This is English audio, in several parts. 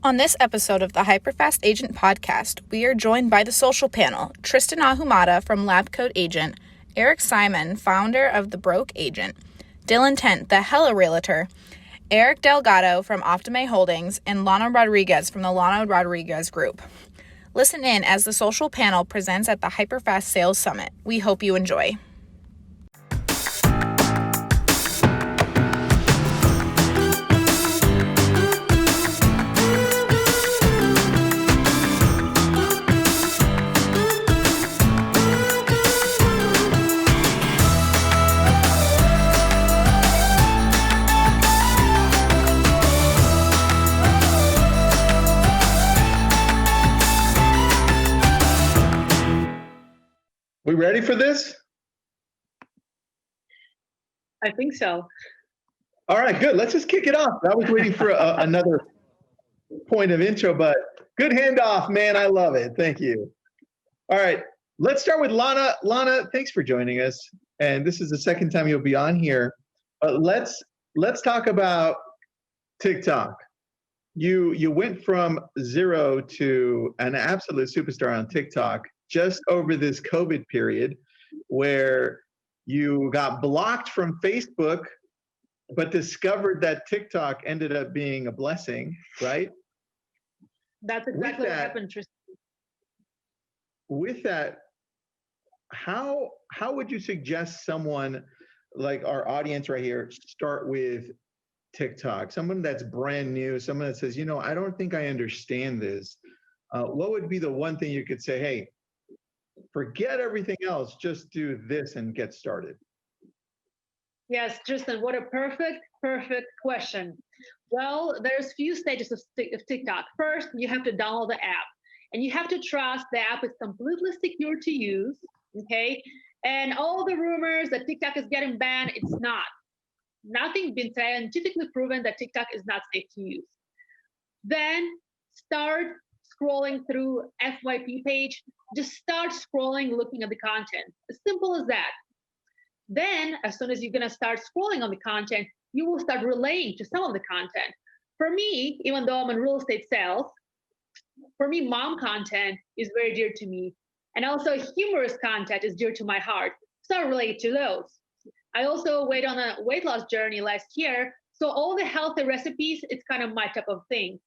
On this episode of the HyperFast Agent podcast, we are joined by the social panel, Tristan Ahumada from LabCode Agent, Eric Simon, founder of The Broke Agent, Dylan Tent, the Hella Realtor, Eric Delgado from Optime Holdings, and Lana Rodriguez from the Lana Rodriguez Group. Listen in as the social panel presents at the HyperFast Sales Summit. We hope you enjoy. We ready for this? I think so. All right, good. Let's just kick it off. I was waiting for another point of intro, but good handoff, man. I love it. Thank you. All right, let's start with Lana. Lana, thanks for joining us. And this is the second time you'll be on here. But let's talk about TikTok. You went from zero to an absolute superstar on TikTok just over this COVID period, where you got blocked from Facebook, but discovered that TikTok ended up being a blessing, right? That's exactly what happened, Tristan. With that, how would you suggest someone like our audience right here start with TikTok? Someone that's brand new, someone that says, I don't think I understand this. What would be the one thing you could say, hey, forget everything else, just do this and get started? Yes, Tristan, what a perfect question. Well, there's few stages of TikTok. First, you have to download the app, and you have to trust the app is completely secure to use, okay? And all the rumors that TikTok is getting banned, it's not. Nothing been scientifically proven that TikTok is not safe to use. Then start scrolling through FYP page. Just start scrolling, looking at the content. As simple as that. Then, as soon as you're gonna start scrolling on the content, you will start relating to some of the content. For me, even though I'm in real estate sales, for me, mom content is very dear to me. And also humorous content is dear to my heart. So I relate to those. I also went on a weight loss journey last year. So all the healthy recipes, it's kind of my type of thing.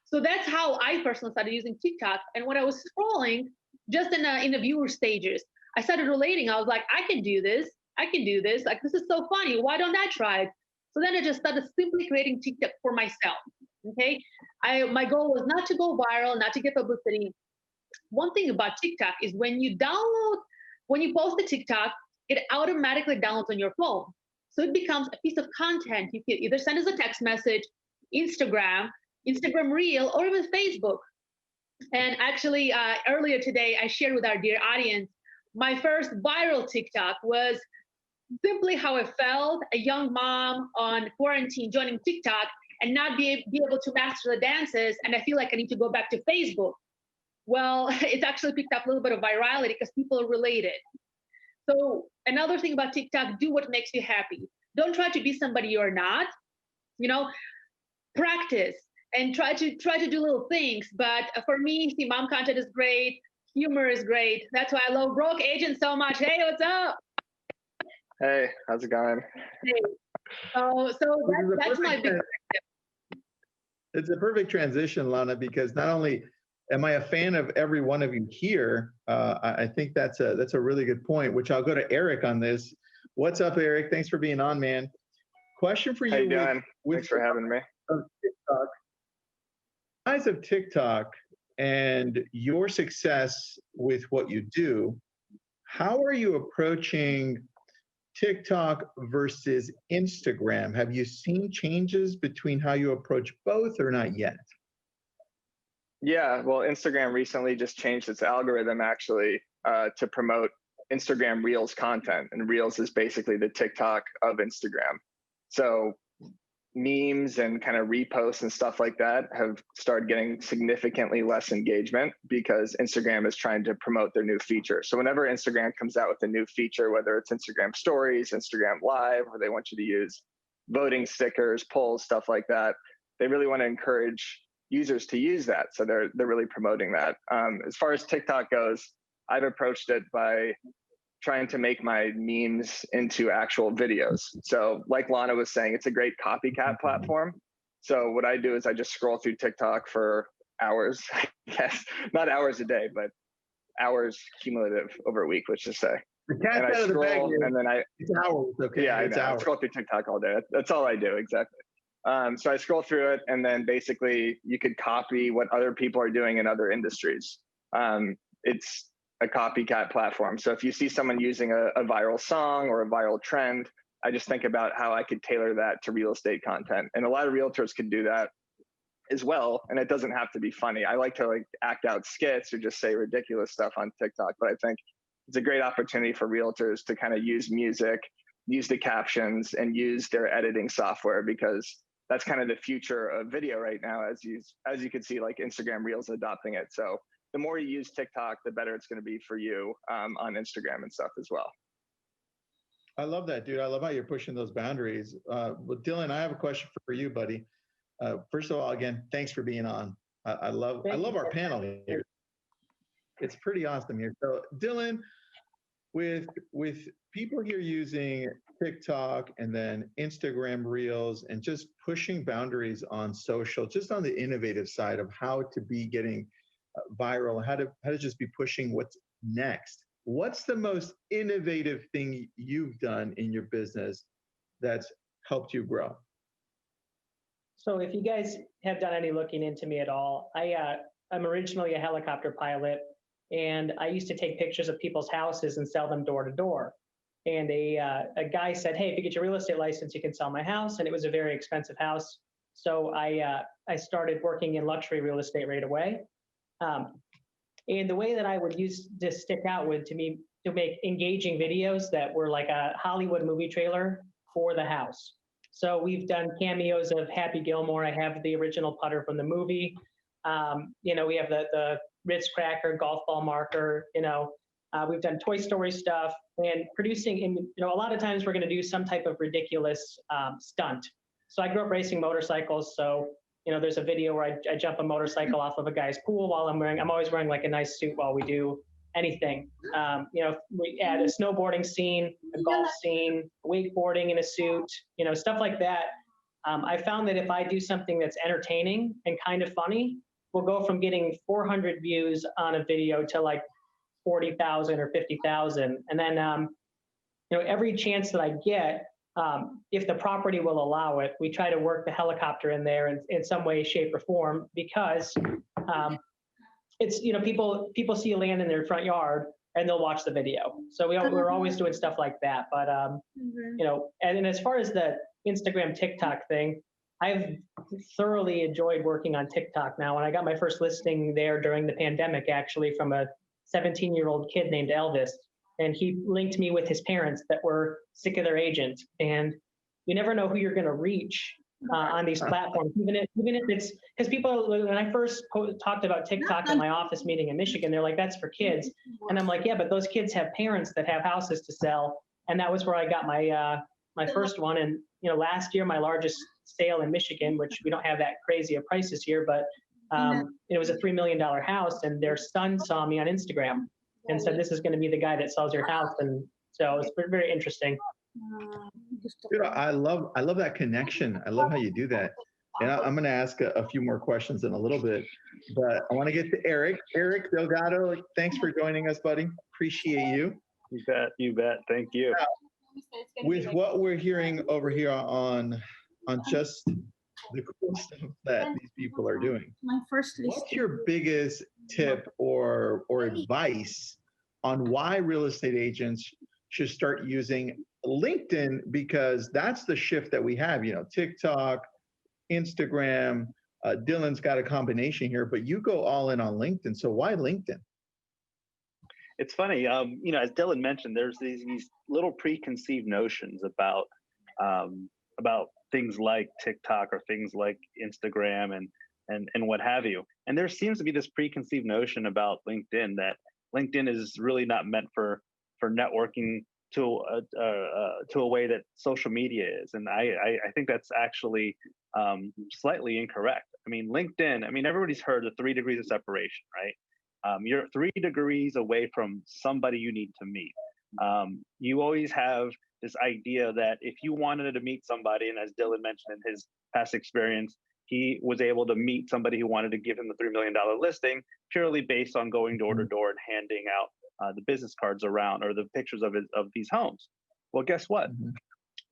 So that's how I personally started using TikTok. And when I was scrolling, just in the viewer stages, I started relating. I was like, I can do this. Like, this is so funny. Why don't I try it? So then I just started simply creating TikTok for myself. Okay. My goal was not to go viral, not to get publicity. One thing about TikTok is when you post a TikTok, it automatically downloads on your phone. So it becomes a piece of content. You can either send us a text message, Instagram Reel, or even Facebook. And actually, earlier today, I shared with our dear audience, my first viral TikTok was simply how I felt, a young mom on quarantine joining TikTok and not be able to master the dances. And I feel like I need to go back to Facebook. Well, it's actually picked up a little bit of virality because people related. So another thing about TikTok, do what makes you happy. Don't try to be somebody you're not. Practice and try to do little things. But for me, mom content is great. Humor is great. That's why I love Broke Agent so much. Hey, what's up? Hey, how's it going? Hey. So that's my big. It's a perfect transition, Lana, because not only am I a fan of every one of you here, I think that's a really good point, which I'll go to Eric on this. What's up, Eric? Thanks for being on, man. Question for you. How you doing? Thanks for having me. TikTok. Rise of TikTok and your success with what you do, how are you approaching TikTok versus Instagram? Have you seen changes between how you approach both or not yet? Yeah, well, Instagram recently just changed its algorithm actually to promote Instagram Reels content. And Reels is basically the TikTok of Instagram. So memes and kind of reposts and stuff like that have started getting significantly less engagement because Instagram is trying to promote their new feature. So whenever Instagram comes out with a new feature, whether it's Instagram Stories, Instagram Live, or they want you to use voting stickers, polls, stuff like that, they really want to encourage users to use that. So they're really promoting that. As far as TikTok goes, I've approached it by trying to make my memes into actual videos. So like Lana was saying, it's a great copycat platform. So what I do is I just scroll through TikTok for hours, I guess, not hours a day, but hours cumulative over a week, let's just say. The cat's And I out of the bag scroll, here. and then It's hours, okay? yeah, I It's know. I hours. scroll through TikTok all day. That's all I do, exactly. So I scroll through it, and then basically you could copy what other people are doing in other industries. It's a copycat platform. So if you see someone using a viral song or a viral trend, I just think about how I could tailor that to real estate content. And a lot of realtors can do that as well. And it doesn't have to be funny. I like to like act out skits or just say ridiculous stuff on TikTok, but I think it's a great opportunity for realtors to kind of use music, use the captions, and use their editing software, because that's kind of the future of video right now, as you can see, like Instagram Reels adopting it. So the more you use TikTok, the better it's going to be for you on Instagram and stuff as well. I love that, dude. I love how you're pushing those boundaries. Well, Dylan, I have a question for you, buddy. First of all, again, thanks for being on. I love our panel here. It's pretty awesome here. So Dylan, with people here using TikTok and then Instagram Reels and just pushing boundaries on social, just on the innovative side of how to be getting viral, how to just be pushing what's next. What's the most innovative thing you've done in your business that's helped you grow? So if you guys have done any looking into me at all, I'm originally a helicopter pilot, and I used to take pictures of people's houses and sell them door to door. And a guy said, "Hey, if you get your real estate license, you can sell my house." And it was a very expensive house. So I started working in luxury real estate right away. And the way that I would use to stick out would to make engaging videos that were like a Hollywood movie trailer for the house. So we've done cameos of Happy Gilmore. I have the original putter from the movie. We have the Ritz cracker, golf ball marker. We've done Toy Story stuff, and producing. And a lot of times we're going to do some type of ridiculous stunt. So I grew up racing motorcycles. So there's a video where I jump a motorcycle off of a guy's pool while I'm always wearing like a nice suit while we do anything. We add a snowboarding scene, a golf scene, wakeboarding in a suit, stuff like that. I found that if I do something that's entertaining and kind of funny, we'll go from getting 400 views on a video to like 40,000 or 50,000. And then, every chance that I get, if the property will allow it, we try to work the helicopter in there in some way, shape, or form, because it's, people see land in their front yard and they'll watch the video. So we're always doing stuff like that. But, and as far as the Instagram, TikTok thing, I've thoroughly enjoyed working on TikTok now. And I got my first listing there during the pandemic, actually, from a 17-year-old kid named Elvis. And he linked me with his parents that were sick of their agent. And you never know who you're going to reach on these platforms, even if it's, because people, when I first talked about TikTok at my office meeting in Michigan, they're like, "That's for kids." And I'm like, "Yeah, but those kids have parents that have houses to sell." And that was where I got my first one. And last year, my largest sale in Michigan, which we don't have that crazy of prices here, but it was a $3 million house, and their son saw me on Instagram and said, "This is going to be the guy that sells your house." And so it's very, very interesting. Dude, I love that connection. I love how you do that. And I'm going to ask a few more questions in a little bit, but I want to get to Eric. Eric Delgado, thanks for joining us, buddy. Appreciate you. You bet. Thank you. With what we're hearing over here on just the cool stuff that these people are doing, what's your biggest tip or advice on why real estate agents should start using LinkedIn? Because that's the shift that we have, TikTok, Instagram. Dylan's got a combination here, but you go all in on LinkedIn. So why LinkedIn? It's funny, as Dylan mentioned, there's these little preconceived notions about things like TikTok or things like Instagram and what have you. And there seems to be this preconceived notion about LinkedIn that LinkedIn is really not meant for networking to a way that social media is. And I think that's actually slightly incorrect. I mean, LinkedIn, I mean, everybody's heard the 3 degrees of separation, right? You're 3 degrees away from somebody you need to meet. You always have this idea that if you wanted to meet somebody, and as Dylan mentioned in his past experience, he was able to meet somebody who wanted to give him the $3 million listing purely based on going door to door and handing out the business cards around or the pictures of these homes. Well, guess what?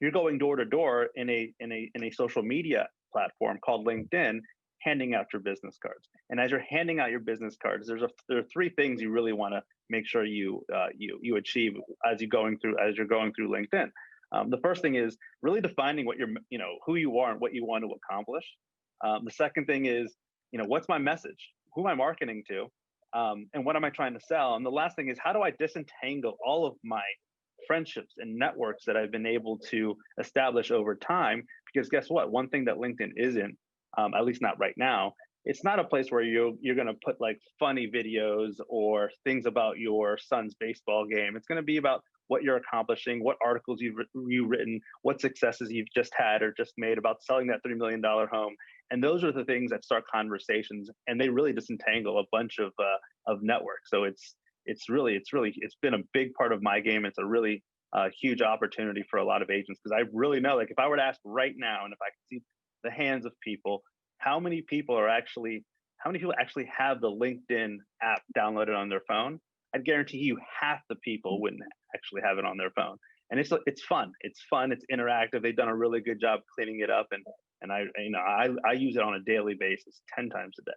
You're going door to door in a social media platform called LinkedIn, handing out your business cards. And as you're handing out your business cards, there are 3 things you really want to make sure you achieve as you're going through LinkedIn. The first thing is really defining what who you are and what you want to accomplish. The second thing is, what's my message? Who am I marketing to? And what am I trying to sell? And the last thing is, how do I disentangle all of my friendships and networks that I've been able to establish over time? Because guess what? One thing that LinkedIn isn't, at least not right now, it's not a place where you're going to put like funny videos or things about your son's baseball game. It's going to be about what you're accomplishing, what articles you've written, what successes you've just had or just made about selling that $3 million home. And those are the things that start conversations, and they really disentangle a bunch of networks. So it's been a big part of my game. It's a really huge opportunity for a lot of agents, because I really know, like, if I were to ask right now, and if I could see the hands of people, how many people actually have the LinkedIn app downloaded on their phone? I'd guarantee you half the people wouldn't actually have it on their phone. And it's fun. It's interactive. They've done a really good job cleaning it up, and I use it on a daily basis, 10 times a day.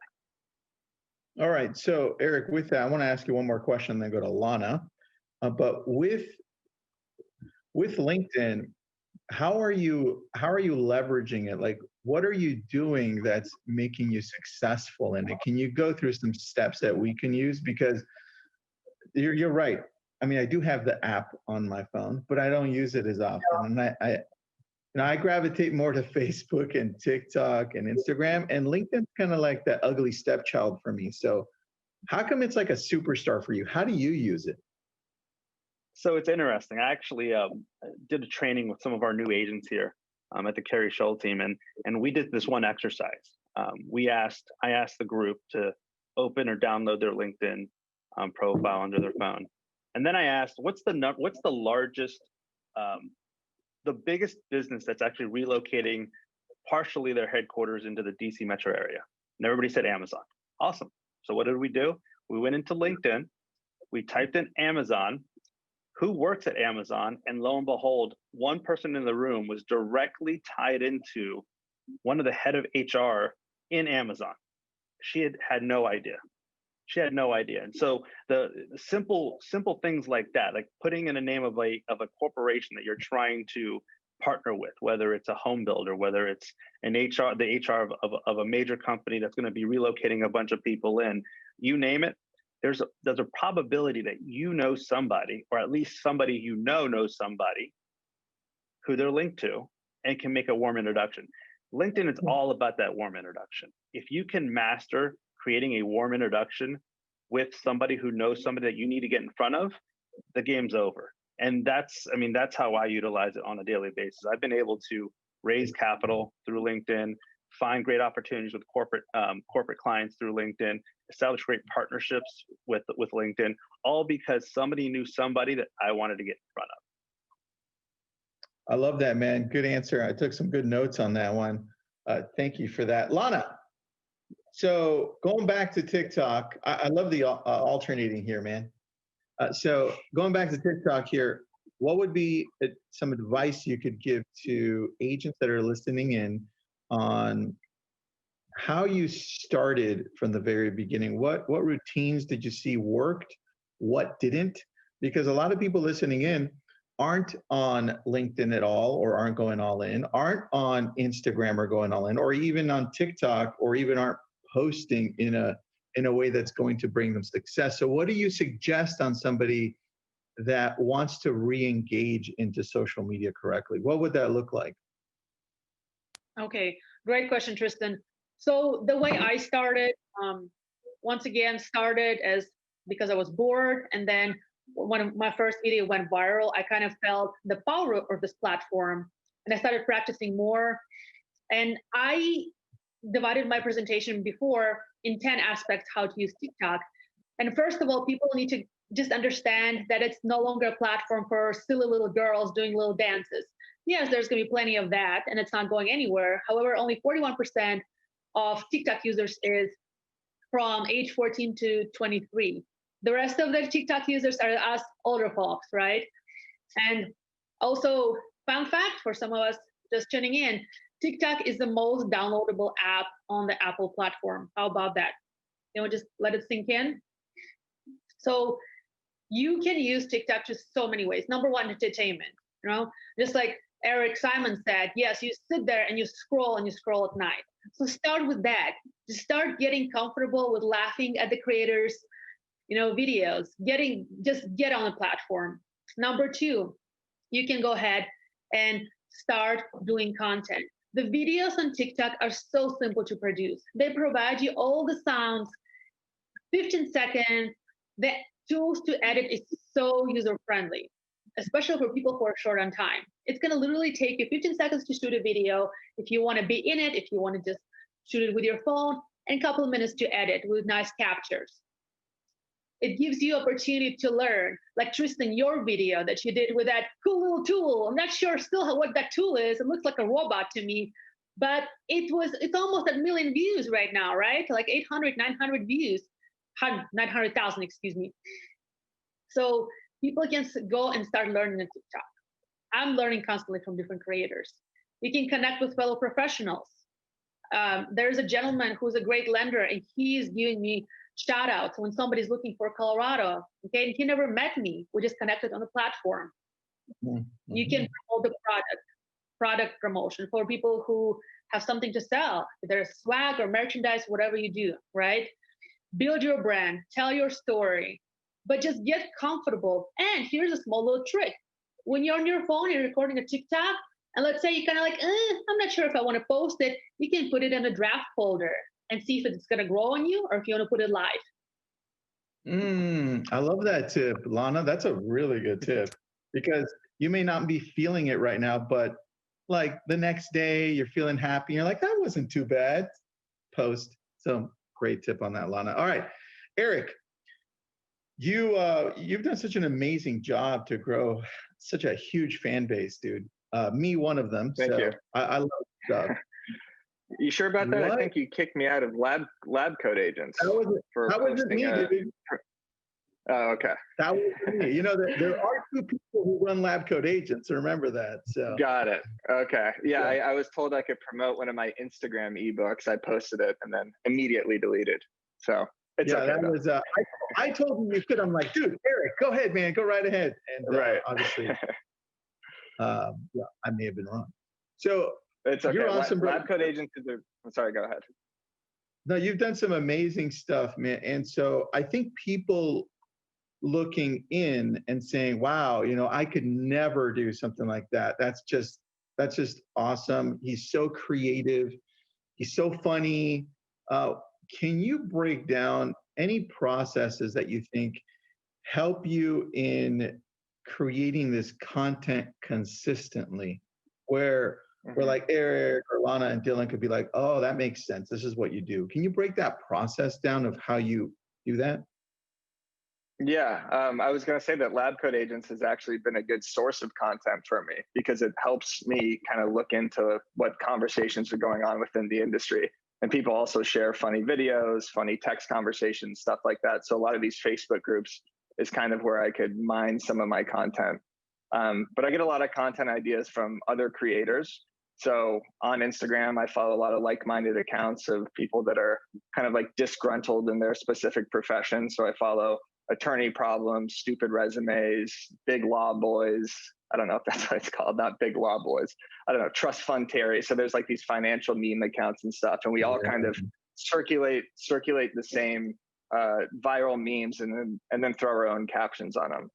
All right. So Eric, with that, I want to ask you one more question, and then go to Lana. But with LinkedIn, how are you leveraging it? Like, what are you doing that's making you successful in it? Can you go through some steps that we can use? Because you're right. I mean, I do have the app on my phone, but I don't use it as often. And I gravitate more to Facebook and TikTok and Instagram, and LinkedIn's kind of like that ugly stepchild for me. So how come it's like a superstar for you? How do you use it? So it's interesting. I actually did a training with some of our new agents here at the Keri team, and we did this one exercise. I asked the group to open or download their LinkedIn profile under their phone, and then I asked, what's the largest, the biggest business that's actually relocating partially their headquarters into the DC metro area? And everybody said Amazon. Awesome. So what did we do? We went into LinkedIn, we typed in Amazon, who works at Amazon, and lo and behold, one person in the room was directly tied into one of the head of HR in Amazon. She had no idea. She had no idea. And so the simple things like that, like putting in a name of a corporation that you're trying to partner with, whether it's a home builder, whether it's the HR of a major company that's going to be relocating a bunch of people in, you name it. There's a probability that you know somebody, or at least somebody you know knows somebody who they're linked to and can make a warm introduction. LinkedIn is all about that warm introduction. If you can master creating a warm introduction with somebody who knows somebody that you need to get in front of, the game's over. And that's how I utilize it on a daily basis. I've been able to raise capital through LinkedIn, find great opportunities with corporate clients through LinkedIn, establish great partnerships with LinkedIn, all because somebody knew somebody that I wanted to get in front of. I love that, man. Good answer. I took some good notes on that one. Thank you for that. Lana, so going back to TikTok, I love the alternating here, man. So going back to TikTok here, what would be some advice you could give to agents that are listening in on how you started from the very beginning? What routines did you see worked? What didn't? Because a lot of people listening in aren't on LinkedIn at all, or aren't going all in, aren't on Instagram or going all in, or even on TikTok, or even aren't posting in a way that's going to bring them success. So what do you suggest on somebody that wants to re-engage into social media correctly? What would that look like? Okay, great question, Tristan. So the way I started, once again, started as because I was bored, and then when my first video went viral, I kind of felt the power of this platform, and I started practicing more. And I divided my presentation before in 10 aspects how to use TikTok. And first of all, people need to just understand that it's no longer a platform for silly little girls doing little dances. Yes, there's going to be plenty of that, and it's not going anywhere. However, only 41% of TikTok users is from age 14 to 23. The rest of the TikTok users are us older folks, right? And also, fun fact for some of us just tuning in, TikTok is the most downloadable app on the Apple platform. How about that? Just let it sink in. So you can use TikTok just so many ways. Number one, entertainment. Just like Eric Simon said, yes, you sit there and you scroll at night. So start with that. Just start getting comfortable with laughing at the creators, videos. Get on the platform. Number two, you can go ahead and start doing content. The videos on TikTok are so simple to produce. They provide you all the sounds, 15 seconds. The tools to edit is so user-friendly, especially for people who are short on time. It's going to literally take you 15 seconds to shoot a video. If you want to be in it, if you want to just shoot it with your phone, and a couple of minutes to edit with nice captures. It gives you opportunity to learn, like Tristan, your video that you did with that cool little tool. I'm not sure still what that tool is. It looks like a robot to me, but it's almost 1 million views right now, right? Like 800, 900 views, 900,000, excuse me. So people can go and start learning on TikTok. I'm learning constantly from different creators. You can connect with fellow professionals. There's a gentleman who's a great lender, and he's giving me shout outs when somebody's looking for Colorado. Okay, and he never met me. We just connected on the platform. Mm-hmm. You can promote the product promotion for people who have something to sell. If there's swag or merchandise, whatever you do, right? Build your brand, tell your story, but just get comfortable. And here's a small little trick. When you're on your phone, you're recording a TikTok, and let's say you're kind of like, I'm not sure if I want to post it, you can put it in a draft folder and see if it's going to grow on you or if you want to put it live. I love that tip, Lana. That's a really good tip, because you may not be feeling it right now, but like the next day you're feeling happy. You're like, that wasn't too bad. Post. So great tip on that, Lana. All right, Eric, you've done such an amazing job to grow such a huge fan base, dude. Me, one of them. Thank you. I love stuff. You sure about that? What? I think you kicked me out of lab code agents. That wasn't me, dude. Oh, okay. That was me. There are two people who run lab code agents. Remember that. So got it. Okay. Yeah, I was told I could promote one of my Instagram ebooks. I posted it and then immediately deleted. So it's okay. That was. I told you could. I'm like, dude, Eric, go ahead, man, go right ahead. And right. Obviously, I may have been wrong. So it's okay. You're awesome, lab code agents are. I'm sorry. Go ahead. No, you've done some amazing stuff, man. And so I think people looking in and saying, wow, I could never do something like that. That's just awesome. He's so creative. He's so funny. Can you break down any processes that you think help you in creating this content consistently, where like Eric or Lana and Dylan could be like, oh, that makes sense. This is what you do. Can you break that process down of how you do that? Yeah, I was going to say that lab code agents has actually been a good source of content for me, because it helps me kind of look into what conversations are going on within the industry. And people also share funny videos, funny text conversations, stuff like that. So a lot of these Facebook groups is kind of where I could mine some of my content. But I get a lot of content ideas from other creators. So on Instagram, I follow a lot of like-minded accounts of people that are kind of like disgruntled in their specific profession. So I follow attorney problems, stupid resumes, big law boys. I don't know if that's what it's called, not big law boys. I don't know, trust fund Terry. So there's like these financial meme accounts and stuff. And we all kind of circulate the same viral memes and then throw our own captions on them.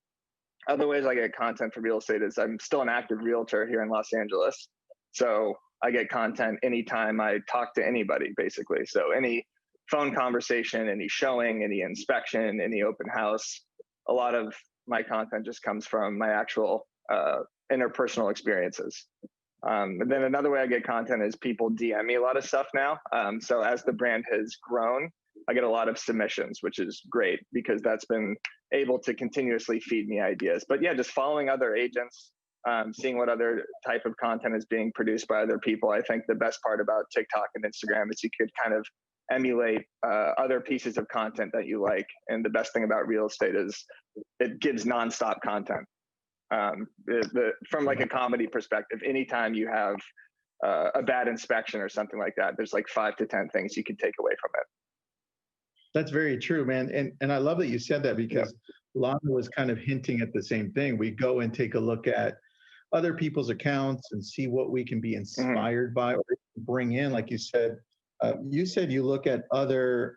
Other ways I get content for real estate is I'm still an active realtor here in Los Angeles. So I get content anytime I talk to anybody, basically. So any phone conversation, any showing, any inspection, any open house, a lot of my content just comes from my actual interpersonal experiences. And then another way I get content is people DM me a lot of stuff now. So as the brand has grown, I get a lot of submissions, which is great because that's been able to continuously feed me ideas. But yeah, just following other agents, seeing what other type of content is being produced by other people. I think the best part about TikTok and Instagram is you could kind of emulate other pieces of content that you like. And the best thing about real estate is it gives nonstop content. From like a comedy perspective, anytime you have a bad inspection or something like that, there's like 5 to 10 things you can take away from it. That's very true, man. And I love that you said that because Lana was kind of hinting at the same thing. We go and take a look at other people's accounts and see what we can be inspired by or bring in. Like you said you look at other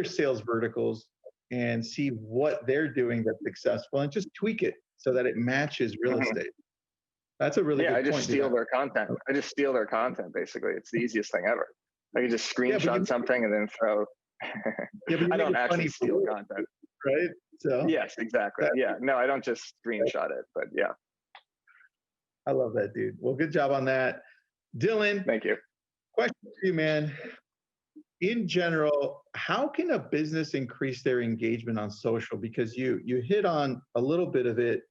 sales verticals and see what they're doing that's successful and just tweak it so that it matches real estate. That's a really good point. I just steal their content. I just steal their content, basically. It's the easiest thing ever. I can just screenshot something and then throw. I don't actually steal content. Right? So yes, exactly. Yeah. No, I don't just screenshot it, but yeah. I love that, dude. Well, good job on that. Dylan. Thank you. Question for you, man. In general, how can a business increase their engagement on social? Because you hit on a little bit of it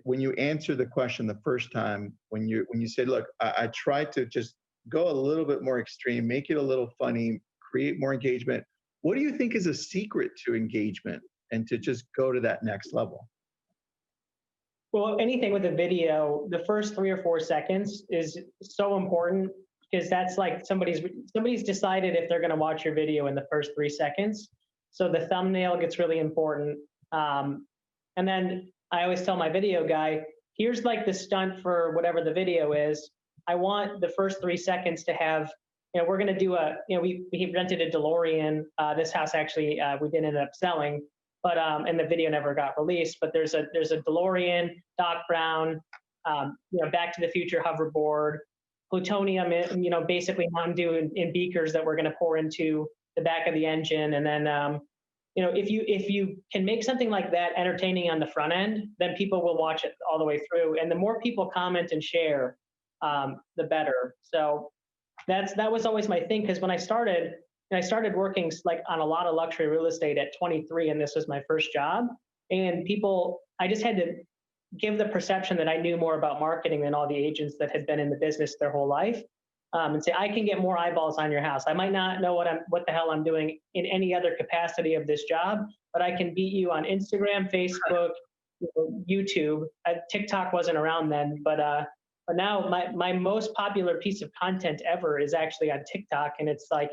when you answered the question the first time, when you said, look, I tried to just go a little bit more extreme, make it a little funny, create more engagement. What do you think is a secret to engagement and to just go to that next level? Well, anything with a video, the first 3 or 4 seconds is so important because that's like somebody's decided if they're going to watch your video in the first 3 seconds. So the thumbnail gets really important. And then I always tell my video guy, here's like the stunt for whatever the video is. I want the first 3 seconds to have, we're going to do we rented a DeLorean. This house actually, we didn't end up selling, but, and the video never got released, but there's a DeLorean, Doc Brown, Back to the Future hoverboard, plutonium, basically Mountain Dew in beakers that we're going to pour into the back of the engine. And then, if you can make something like that entertaining on the front end, then people will watch it all the way through. And the more people comment and share, the better. So that was always my thing. Because when I started working like on a lot of luxury real estate at 23, and this was my first job. And I just had to give the perception that I knew more about marketing than all the agents that had been in the business their whole life. And say, I can get more eyeballs on your house. I might not know what the hell I'm doing in any other capacity of this job, but I can beat you on Instagram, Facebook, YouTube. TikTok wasn't around then, but now my most popular piece of content ever is actually on TikTok, and it's like,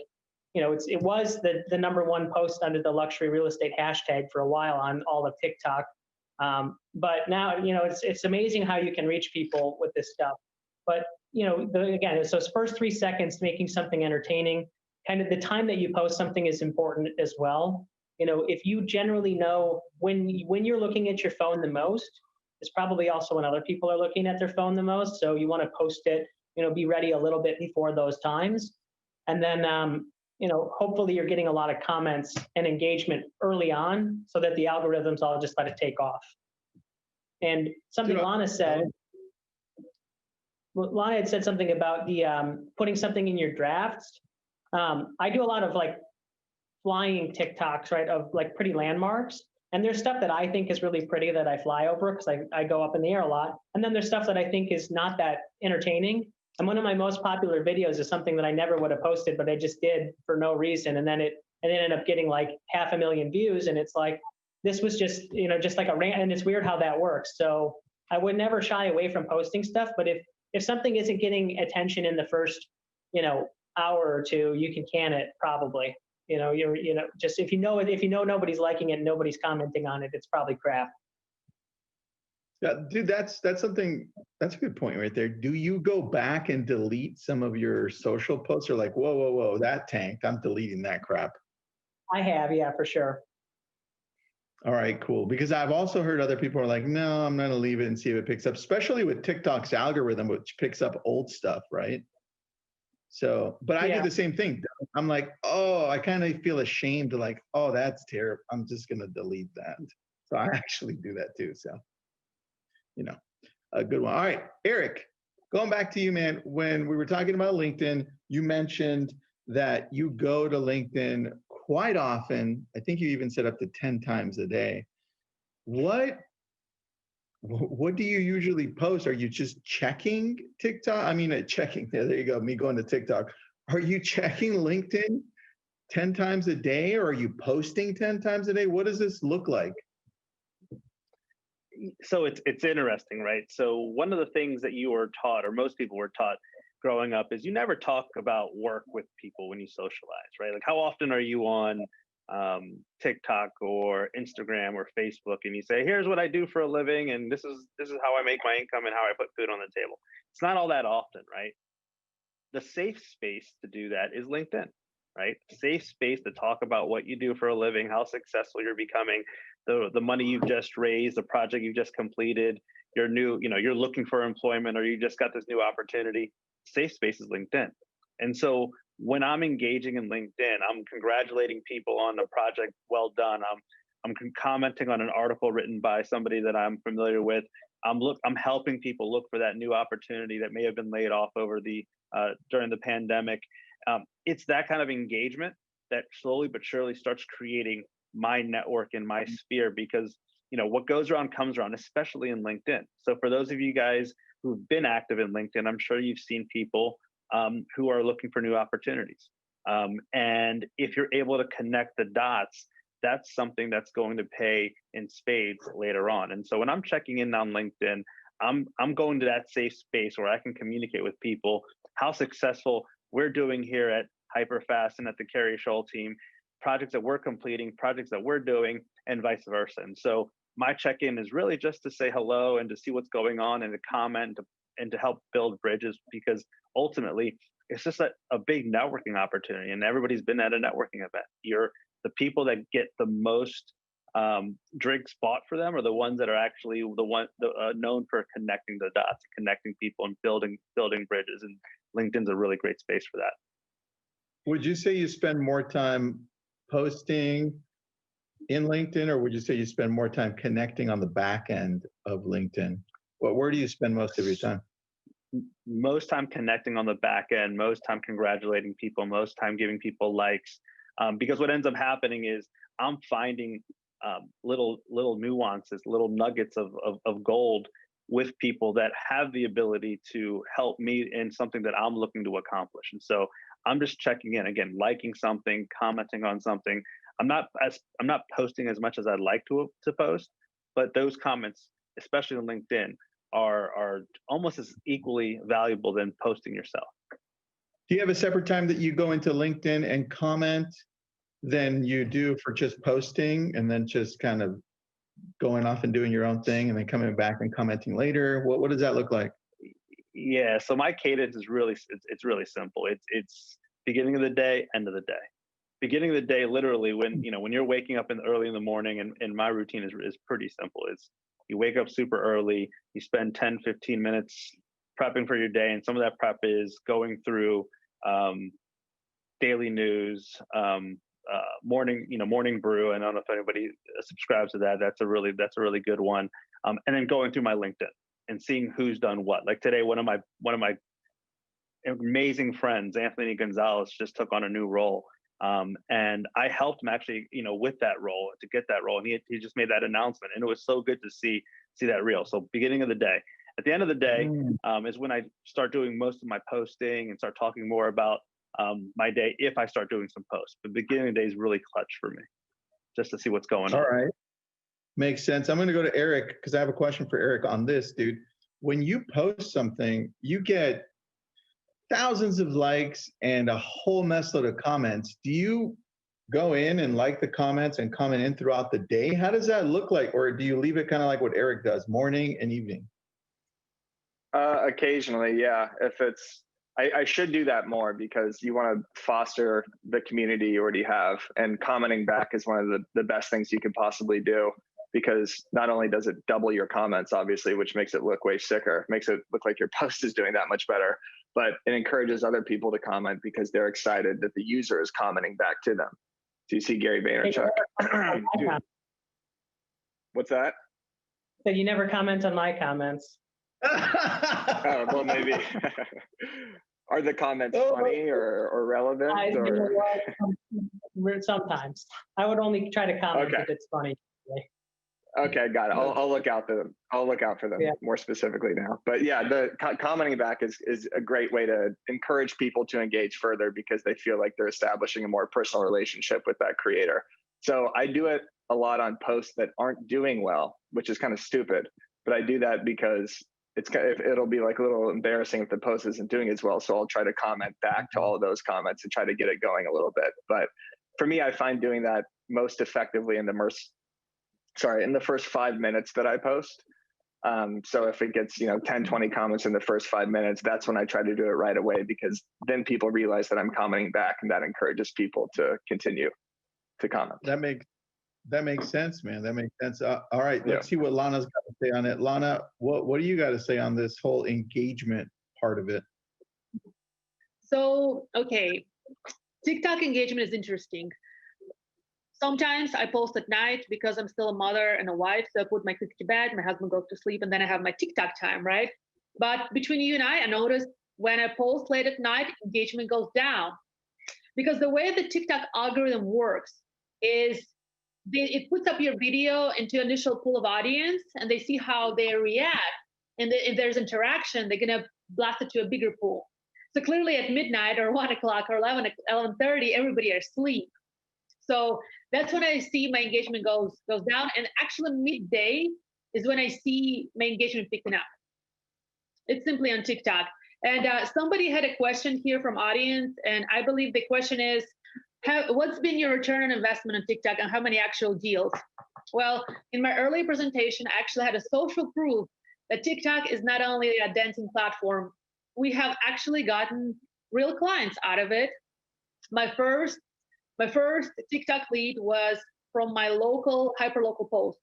it was the #1 post under the luxury real estate hashtag for a while on all of TikTok. But now, it's amazing how you can reach people with this stuff. But again, so it's first 3 seconds making something entertaining. Kind of the time that you post something is important as well. If you generally know when you're looking at your phone the most, it's probably also when other people are looking at their phone the most. So you want to post it, be ready a little bit before those times. And then, hopefully you're getting a lot of comments and engagement early on so that the algorithms all just let it take off. And something Lana said, Lana had said something about the putting something in your drafts. I do a lot of like flying TikToks, right, of like pretty landmarks. And there's stuff that I think is really pretty that I fly over because I go up in the air a lot. And then there's stuff that I think is not that entertaining. And one of my most popular videos is something that I never would have posted, but I just did for no reason. And then it ended up getting like 500,000 views. And it's like, this was just, just like a rant. And it's weird how that works. So I would never shy away from posting stuff. But if something isn't getting attention in the first, hour or two, you can can it probably. Just if you know nobody's liking it, nobody's commenting on it, it's probably crap. Yeah, dude, that's a good point right there. Do you go back and delete some of your social posts, or like, whoa, that tanked, I'm deleting that crap? I have, yeah, for sure. All right, cool. Because I've also heard other people are like, no, I'm going to leave it and see if it picks up, especially with TikTok's algorithm, which picks up old stuff, right? So, but I do the same thing. I'm like, oh, I kind of feel ashamed to like, oh, that's terrible. I'm just going to delete that. So I actually do that too. So, a good one. All right, Eric, going back to you, man, when we were talking about LinkedIn, you mentioned that you go to LinkedIn quite often. I think you even said up to 10 times a day. What do you usually post? Are you just checking TikTok? I mean, checking, there you go, me going to TikTok. Are you checking LinkedIn 10 times a day, or are you posting 10 times a day? What does this look like? So it's interesting, right? So one of the things that you were taught, or most people were taught growing up, is you never talk about work with people when you socialize, right? Like, how often are you on TikTok or Instagram or Facebook, and you say, here's what I do for a living, and this is how I make my income and how I put food on the table. It's not all that often, right? The safe space to do that is LinkedIn, right? Safe space to talk about what you do for a living, how successful you're becoming, the money you've just raised, the project you've just completed, your new, you're looking for employment, or you just got this new opportunity. Safe space is LinkedIn. And so when I'm engaging in LinkedIn, I'm congratulating people on a project well done. I'm commenting on an article written by somebody that I'm familiar with. I'm helping people look for that new opportunity that may have been laid off over during the pandemic. It's that kind of engagement that slowly but surely starts creating my network and my sphere, because what goes around comes around, especially in LinkedIn. So for those of you guys who've been active in LinkedIn, I'm sure you've seen people who are looking for new opportunities. And if you're able to connect the dots, that's something that's going to pay in spades later on. And so when I'm checking in on LinkedIn, I'm going to that safe space where I can communicate with people how successful we're doing here at HyperFast and at the Keri team, projects that we're completing, projects that we're doing, and vice versa. And so my check-in is really just to say hello and to see what's going on and to comment and to help build bridges, because ultimately it's just a big networking opportunity, and everybody's been at a networking event. The people that get the most drinks bought for them are the ones that are actually known for connecting the dots, connecting people, and building bridges. And LinkedIn's a really great space for that. Would you say you spend more time posting in LinkedIn, or would you say you spend more time connecting on the back end of LinkedIn? Where do you spend most of your time? Most time connecting on the back end, most time congratulating people, most time giving people likes. Because what ends up happening is I'm finding little nuances, little nuggets of gold with people that have the ability to help me in something that I'm looking to accomplish. And so I'm just checking in, again, liking something, commenting on something. I'm not posting as much as I'd like to post, but those comments, especially on LinkedIn, are almost as equally valuable than posting yourself. Do you have a separate time that you go into LinkedIn and comment than you do for just posting, and then just kind of going off and doing your own thing and then coming back and commenting later? What does that look like? Yeah, so my cadence is really simple. It's beginning of the day, end of the day. Beginning of the day, literally when you're waking up early in the morning, and my routine is pretty simple. It's you wake up super early, you spend 10-15 minutes prepping for your day, and some of that prep is going through daily news, morning brew. I don't know if anybody subscribes to that. That's a really good one. And then going through my LinkedIn and seeing who's done what. Like today, one of my amazing friends, Anthony Gonzalez, just took on a new role. And I helped him actually, with that role, to get that role. And he just made that announcement, and it was so good to see that reel. So beginning of the day. At the end of the day is when I start doing most of my posting and start talking more about my day, if I start doing some posts. But beginning of the day is really clutch for me, just to see what's going on. All right. Makes sense. I'm going to go to Eric, because I have a question for Eric on this, dude. When you post something, you get thousands of likes and a whole mess load of comments. Do you go in and like the comments and comment in throughout the day? How does that look like? Or do you leave it kind of like what Eric does, morning and evening? Occasionally, yeah. I should do that more, because you want to foster the community you already have, and commenting back is one of the best things you could possibly do, because not only does it double your comments, obviously, which makes it look way sicker, makes it look like your post is doing that much better, but it encourages other people to comment because they're excited that the user is commenting back to them. Do you see Gary Vaynerchuk? What's that? So you never comment on my comments. Oh, well, maybe. Are the comments funny or relevant? Sometimes I would only try to comment Okay. if it's funny. Okay, got it. I'll look out for them. I'll look out for them more specifically now. But yeah, the commenting back is a great way to encourage people to engage further because they feel like they're establishing a more personal relationship with that creator. So I do it a lot on posts that aren't doing well, which is kind of stupid. But I do that because it'll be like a little embarrassing if the post isn't doing as well. So I'll try to comment back to all of those comments and try to get it going a little bit. But for me, I find doing that most effectively in the first 5 minutes that I post. So if it gets 10, 20 comments in the first 5 minutes, that's when I try to do it right away, because then people realize that I'm commenting back, and that encourages people to continue to comment. That makes sense, man. That makes sense. All right, let's see what Lana's got to say on it. Lana, what do you got to say on this whole engagement part of it? So, okay, TikTok engagement is interesting. Sometimes I post at night because I'm still a mother and a wife. So I put my kids to bed, my husband goes to sleep, and then I have my TikTok time, right? But between you and I noticed when I post late at night, engagement goes down. Because the way the TikTok algorithm works is it puts up your video into initial pool of audience, and they see how they react. And if there's interaction, they're going to blast it to a bigger pool. So clearly at midnight or 1 o'clock or 11:30, everybody are asleep. So that's when I see my engagement goes down. And actually midday is when I see my engagement picking up. It's simply on TikTok. And somebody had a question here from audience, and I believe the question is, what's been your return on investment on TikTok and how many actual deals? Well, in my earlier presentation, I actually had a social proof that TikTok is not only a dancing platform, we have actually gotten real clients out of it. My first TikTok lead was from my local, hyperlocal post.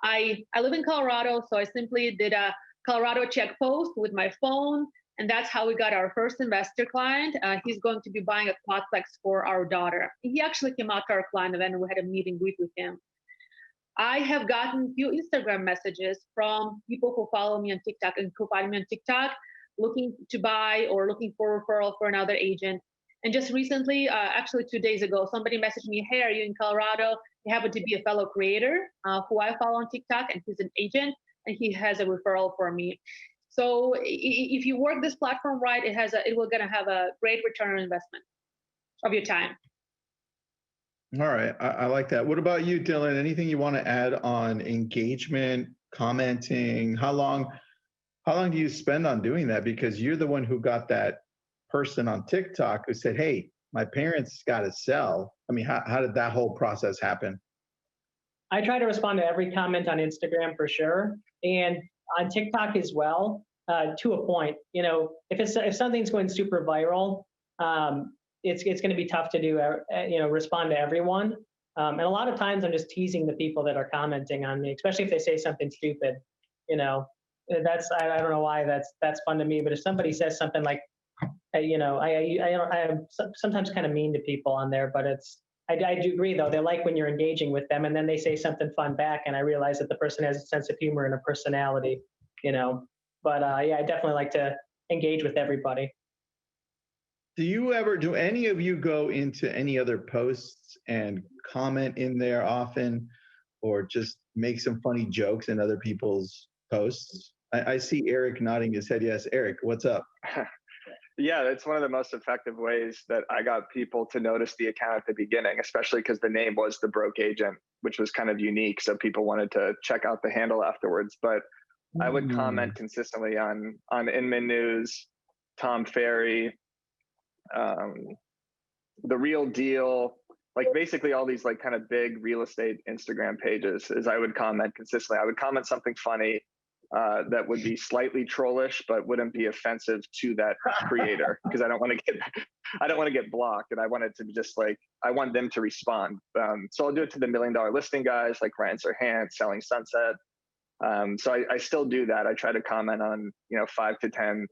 I live in Colorado, so I simply did a Colorado check post with my phone, and that's how we got our first investor client. He's going to be buying a quadplex for our daughter. He actually came out to our client event, and we had a meet and greet with him. I have gotten a few Instagram messages from people who follow me on TikTok and who find me on TikTok looking to buy or looking for referral for another agent. And just recently, actually 2 days ago, somebody messaged me, hey, are you in Colorado? He happened to be a fellow creator who I follow on TikTok, and he's an agent, and he has a referral for me. So if you work this platform right, it will gonna have a great return on investment of your time. All right, I like that. What about you, Dylan? Anything you want to add on engagement, commenting? How long do you spend on doing that? Because you're the one who got that person on TikTok who said, hey, my parents got to sell. I mean, how did that whole process happen? I try to respond to every comment on Instagram for sure, and on TikTok as well, to a point. If something's going super viral, it's going to be tough to do, respond to everyone. And a lot of times I'm just teasing the people that are commenting on me, especially if they say something stupid. I don't know why that's fun to me, but if somebody says something like, I am sometimes kind of mean to people on there, but I do agree though. They like when you're engaging with them, and then they say something fun back, and I realize that the person has a sense of humor and a personality, But I definitely like to engage with everybody. Do any of you go into any other posts and comment in there often, or just make some funny jokes in other people's posts? I see Eric nodding his head. Yes, Eric, what's up? Yeah, that's one of the most effective ways that I got people to notice the account at the beginning, especially because the name was The Broke Agent, which was kind of unique. So people wanted to check out the handle afterwards. But I would comment consistently on Inman News, Tom Ferry, The Real Deal, like basically all these like kind of big real estate Instagram pages. Is I would comment consistently. I would comment something funny that would be slightly trollish, but wouldn't be offensive to that creator, because I don't want to get blocked, and I want it to be just like, I want them to respond. So I'll do it to the $1 million listing guys like Ryan Serhant, Selling Sunset. So I still do that. I try to comment on 5 to 10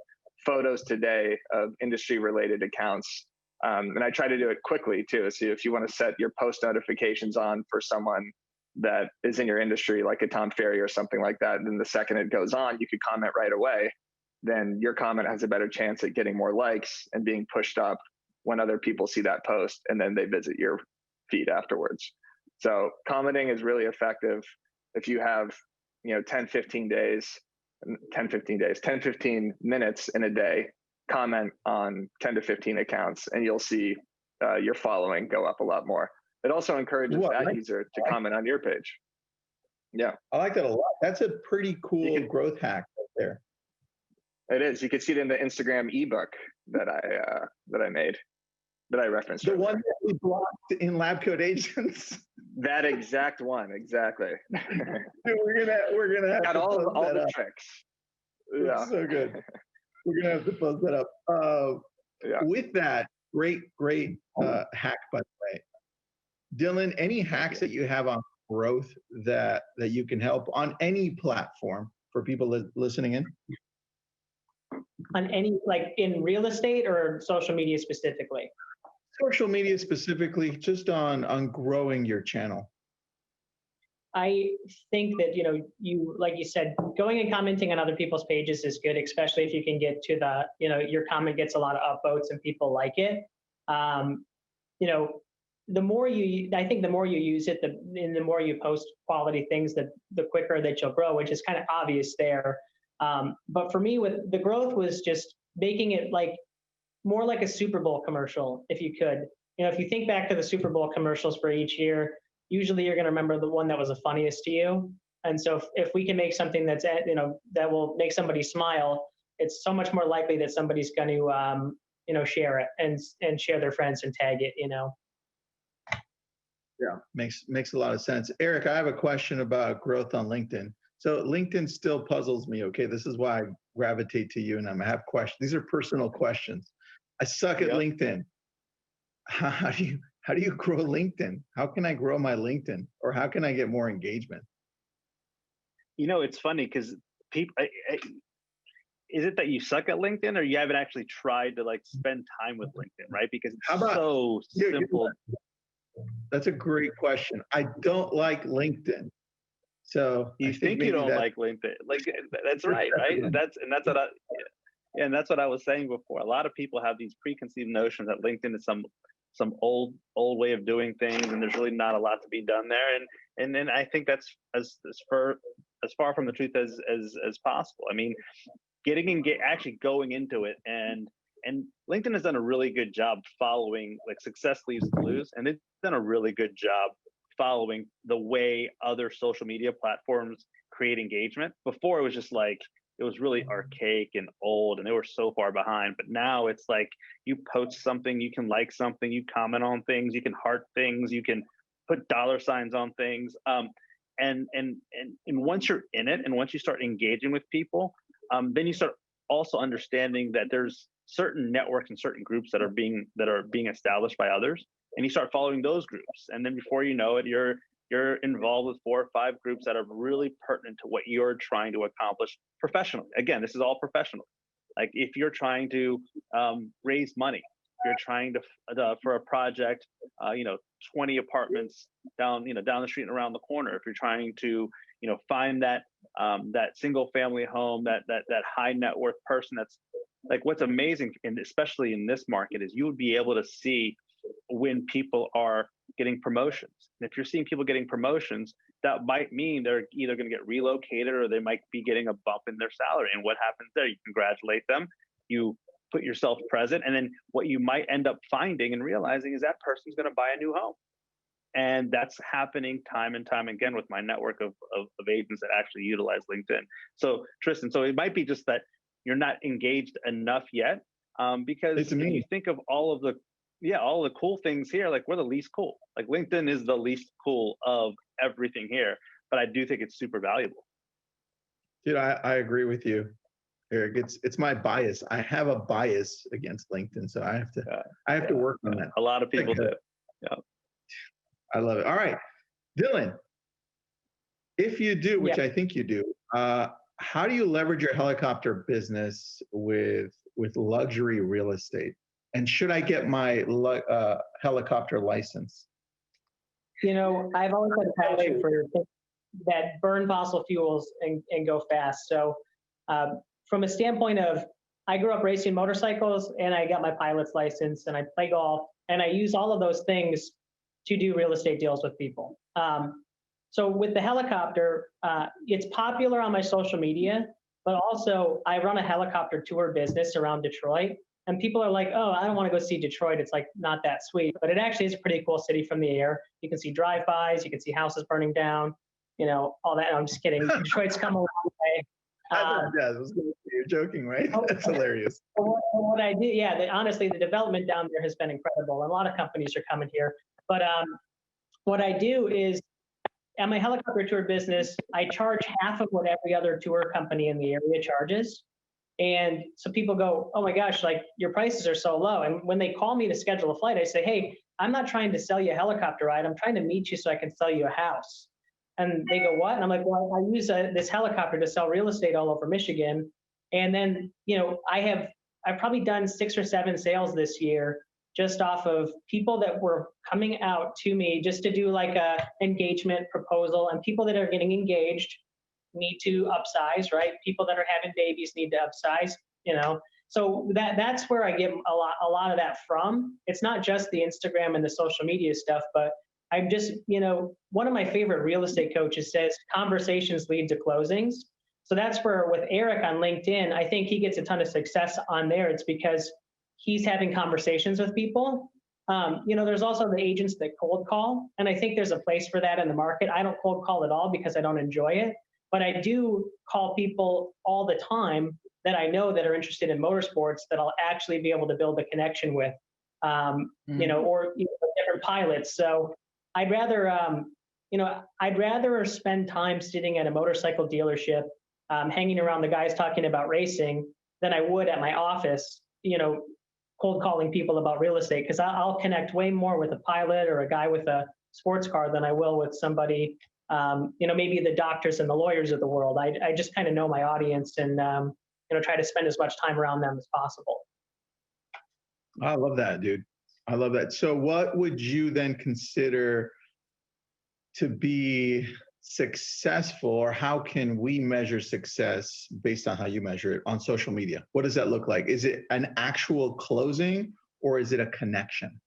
photos today of industry related accounts, and I try to do it quickly too. So if you want to set your post notifications on for someone that is in your industry, like a Tom Ferry or something like that. And then the second it goes on, you could comment right away. Then your comment has a better chance at getting more likes and being pushed up when other people see that post, and then they visit your feed afterwards. So commenting is really effective. If you have, 10, 15 minutes in a day, comment on 10 to 15 accounts, and you'll see your following go up a lot more. It also encourages that user to comment on your page. Yeah. I like that a lot. That's a pretty cool growth hack right there. It is. You can see it in the Instagram ebook that I made, that I referenced. The earlier. one that we blocked in Lab Coat Agents. That exact one, exactly. Dude, we're gonna have got to all the up. tricks. It's Yeah. so good. We're gonna have to post that up. With that, great hack, by the way. Dylan, any hacks that you have on growth that you can help on any platform for people listening in? On any, like in real estate or social media specifically? Social media specifically, just on growing your channel. I think that, you, like you said, going and commenting on other people's pages is good, especially if you can get to the, your comment gets a lot of upvotes and people like it. The more I think the more you use it, and the more you post quality things, the quicker that you'll grow, which is kind of obvious there. But for me, with the growth was just making it more like a Super Bowl commercial, if you could. If you think back to the Super Bowl commercials for each year, usually you're going to remember the one that was the funniest to you. And so if we can make something that's, that will make somebody smile, it's so much more likely that somebody's going to, share it and share their friends and tag it, Yeah, makes a lot of sense. Eric, I have a question about growth on LinkedIn. So LinkedIn still puzzles me. Okay, this is why I gravitate to you, and I have questions. These are personal questions. I suck at LinkedIn. How do you grow LinkedIn? How can I grow my LinkedIn, or how can I get more engagement? It's funny because people. Is it that you suck at LinkedIn, or you haven't actually tried to spend time with LinkedIn, right? Because it's so simple. That's a great question. I don't like LinkedIn. So you think you don't like LinkedIn? That's right. That's what I was saying before. A lot of people have these preconceived notions that LinkedIn is some old way of doing things, and there's really not a lot to be done there. And then I think that's as far from the truth as possible. I mean, actually going into it, and LinkedIn has done a really good job following success leaves clues, and they've done a really good job following the way other social media platforms create engagement. Before, it was just it was really archaic and old, and they were so far behind. But now it's you post something, you can like something, you comment on things, you can heart things, you can put dollar signs on things. And once you're in it, and once you start engaging with people, then you start also understanding that there's certain networks and certain groups that are being established by others, and you start following those groups. And then before you know it, you're involved with 4 or 5 groups that are really pertinent to what you're trying to accomplish professionally. Again, this is all professional. If you're trying to raise money, if you're trying to for a project, 20 apartments down the street and around the corner. If you're trying to find that single family home, that high net worth person, that's what's amazing, and especially in this market, is you would be able to see when people are getting promotions. And if you're seeing people getting promotions, that might mean they're either going to get relocated, or they might be getting a bump in their salary. And what happens there? You congratulate them, you put yourself present, and then what you might end up finding and realizing is that person's going to buy a new home. And that's happening time and time again with my network of agents that actually utilize LinkedIn. So Tristan, it might be just that you're not engaged enough yet, because if you think of all the cool things here, we're the least cool. LinkedIn is the least cool of everything here, but I do think it's super valuable. Dude, I agree with you, Eric. It's my bias. I have a bias against LinkedIn, so I have to work on that. A lot of people do. Yeah. I love it. All right, Dylan, if you do, which I think you do, how do you leverage your helicopter business with luxury real estate? And should I get my helicopter license? I've always had a passion for things that burn fossil fuels and go fast. So from a standpoint of, I grew up racing motorcycles and I got my pilot's license and I play golf and I use all of those things to do real estate deals with people. So with the helicopter, it's popular on my social media, but also I run a helicopter tour business around Detroit. And people are like, oh, I don't want to go see Detroit. It's like not that sweet, but it actually is a pretty cool city from the air. You can see drive-bys, you can see houses burning down, all that. No, I'm just kidding. Detroit's come a long way. You're joking, right? That's hilarious. What I did, honestly, the development down there has been incredible. And a lot of companies are coming here. But what I do is, at my helicopter tour business, I charge half of what every other tour company in the area charges. And so people go, oh my gosh, like your prices are so low. And when they call me to schedule a flight, I say, hey, I'm not trying to sell you a helicopter ride. I'm trying to meet you so I can sell you a house. And they go, what? And I'm like, well, I use this helicopter to sell real estate all over Michigan. And then, I've probably done 6 or 7 sales this year just off of people that were coming out to me just to do like a engagement proposal, and people that are getting engaged need to upsize, right? People that are having babies need to upsize, So that's where I get a lot of that from. It's not just the Instagram and the social media stuff, but I'm just, one of my favorite real estate coaches says conversations lead to closings. So that's where with Eric on LinkedIn, I think he gets a ton of success on there. It's because he's having conversations with people. There's also the agents that cold call, and I think there's a place for that in the market. I don't cold call at all because I don't enjoy it, but I do call people all the time that I know that are interested in motorsports that I'll actually be able to build a connection with, or different pilots. So I'd rather, I'd rather spend time sitting at a motorcycle dealership, hanging around the guys talking about racing than I would at my office, cold calling people about real estate, because I'll connect way more with a pilot or a guy with a sports car than I will with somebody, maybe the doctors and the lawyers of the world. I just kind of know my audience and, try to spend as much time around them as possible. I love that, dude. I love that. So what would you then consider to be successful, or how can we measure success based on how you measure it on social media? What does that look like? Is it an actual closing or is it a connection?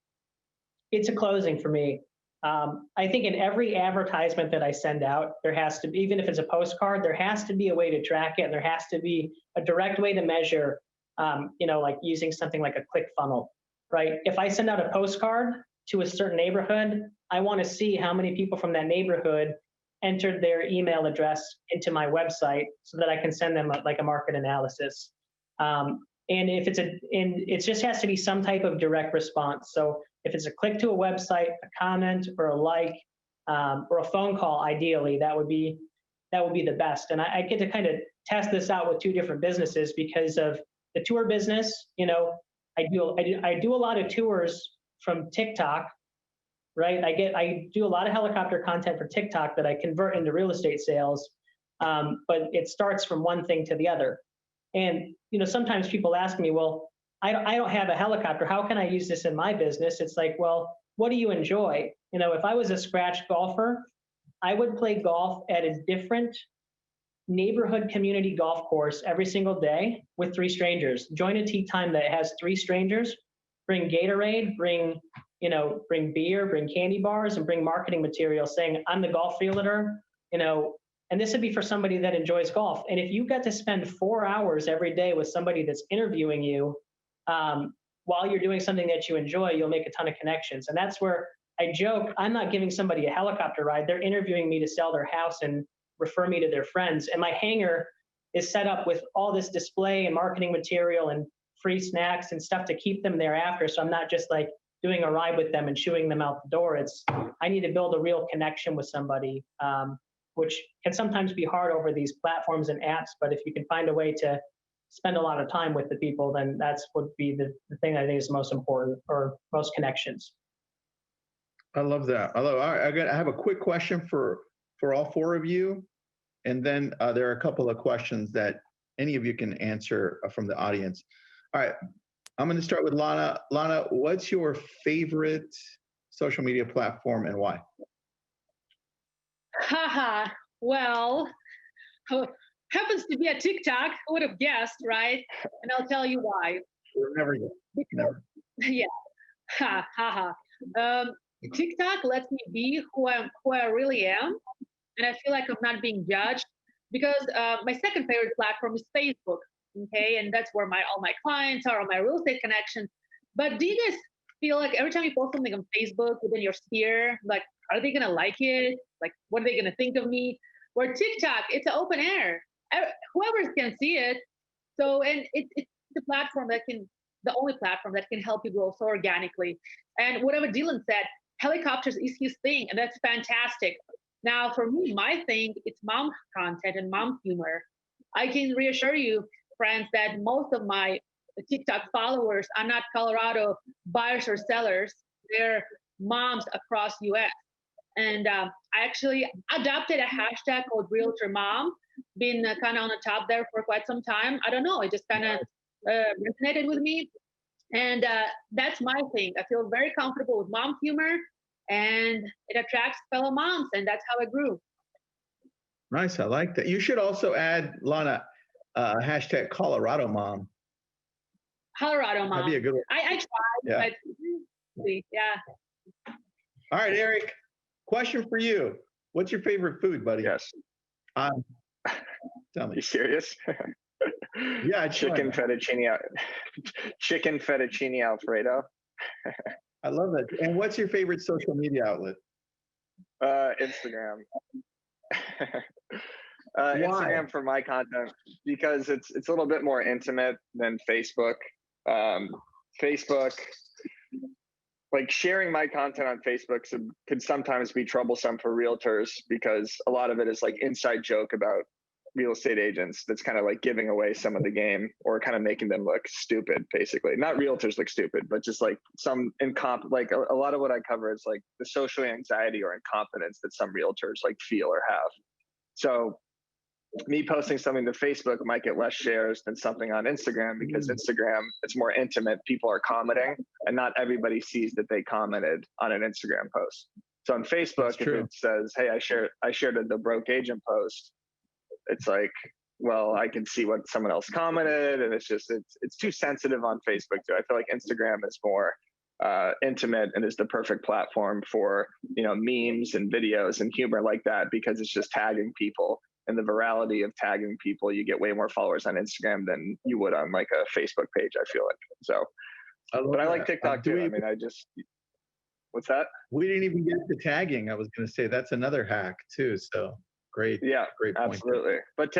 It's a closing for me. I think in every advertisement that I send out, there has to be, even if it's a postcard, there has to be a way to track it, and there has to be a direct way to measure, like using something like a ClickFunnels, right? If I send out a postcard to a certain neighborhood, I want to see how many people from that neighborhood entered their email address into my website so that I can send them a market analysis. And if it just has to be some type of direct response. So if it's a click to a website, a comment, or a like, or a phone call, ideally, that would be the best. And I get to kind of test this out with 2 different businesses because of the tour business. I do a lot of tours from TikTok, right? I do a lot of helicopter content for TikTok that I convert into real estate sales, but it starts from one thing to the other. And sometimes people ask me, well, I don't have a helicopter. How can I use this in my business? It's like, well, what do you enjoy? If I was a scratch golfer, I would play golf at a different neighborhood community golf course every single day with 3 strangers. Join a tee time that has 3 strangers. Bring Gatorade, bring beer, bring candy bars, and bring marketing material saying, I'm the golf realtor, and this would be for somebody that enjoys golf. And if you got to spend 4 hours every day with somebody that's interviewing you while you're doing something that you enjoy, you'll make a ton of connections. And that's where I joke, I'm not giving somebody a helicopter ride. They're interviewing me to sell their house and refer me to their friends. And my hangar is set up with all this display and marketing material and free snacks and stuff to keep them thereafter. So I'm not just like doing a ride with them and shooing them out the door. I need to build a real connection with somebody, which can sometimes be hard over these platforms and apps. But if you can find a way to spend a lot of time with the people, then that's would be the thing I think is most important, or most connections. I love that. I have a quick question for all 4 of you. And then there are a couple of questions that any of you can answer from the audience. All right, I'm going to start with Lana. Lana, what's your favorite social media platform and why? Haha. Well, happens to be a TikTok. Who would have guessed, right? And I'll tell you why. We're never good. Never. Yeah. Ha ha ha. TikTok lets me be who I really am, and I feel like I'm not being judged because my second favorite platform is Facebook. Okay, and that's where all my clients are, all my real estate connections. But do you guys feel like every time you post something on Facebook within your sphere, like, are they gonna like it? Like, what are they gonna think of me? Where TikTok, it's an open air. Whoever can see it. So, and it's the platform that can, the only platform that can help you grow so organically. And whatever Dylan said, helicopters is his thing, and that's fantastic. Now, for me, my thing, it's mom content and mom humor. I can reassure you, friends, that most of my TikTok followers are not Colorado buyers or sellers. They're moms across US. And I actually adopted a hashtag called Realtor Mom, been kind of on the top there for quite some time. I don't know, it just kind of resonated with me. And that's my thing. I feel very comfortable with mom humor, and it attracts fellow moms, and that's how I grew. Nice, I like that. You should also add, Lana, hashtag Colorado Mom. Colorado Mom. That'd be a good one. I tried, Yeah. but yeah. All right, Eric, question for you. What's your favorite food, buddy? Yes. Tell me. You serious? Yeah, chicken fettuccine Alfredo. I love it. And what's your favorite social media outlet? Instagram. Instagram for my content because it's a little bit more intimate than Facebook. Facebook, like sharing my content on Facebook could sometimes be troublesome for realtors because a lot of it is like inside joke about real estate agents that's kind of like giving away some of the game or kind of making them look stupid, basically. Not realtors look stupid, but just like some like a lot of what I cover is like the social anxiety or incompetence that some realtors like feel or have. So me posting something to Facebook might get less shares than something on Instagram because Instagram, it's more intimate. People are commenting and not everybody sees that they commented on an Instagram post. So on Facebook, if it says, hey, I shared the broke agent post, it's like, well, I can see what someone else commented, and it's too sensitive on Facebook too. I feel like Instagram is more intimate and is the perfect platform for, memes and videos and humor like that because it's just tagging people. And the virality of tagging people, you get way more followers on Instagram than you would on like a Facebook page, I feel like. So, but I like TikTok too. I mean, what's that? We didn't even get to tagging. I was going to say that's another hack too. So great. Yeah, great point. Absolutely. But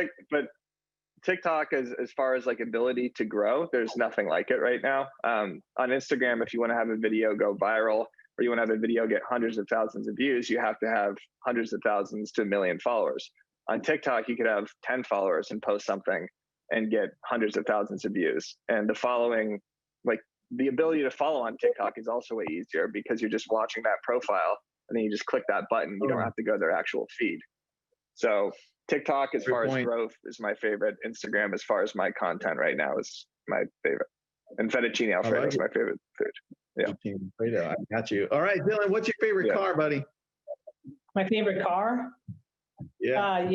TikTok, as far as like ability to grow, there's nothing like it right now. On Instagram, if you want to have a video go viral or you want to have a video get hundreds of thousands of views, you have to have hundreds of thousands to 1 million followers. On TikTok, you could have 10 followers and post something and get hundreds of thousands of views. And the following, like the ability to follow on TikTok is also way easier because you're just watching that profile and then you just click that button. You don't have to go to their actual feed. So TikTok, as far as growth, is my favorite. Instagram, as far as my content right now, is my favorite. And fettuccine Alfredo is my favorite food. Yeah. I got you. All right, Dylan, what's your favorite car, buddy? My favorite car? Yeah.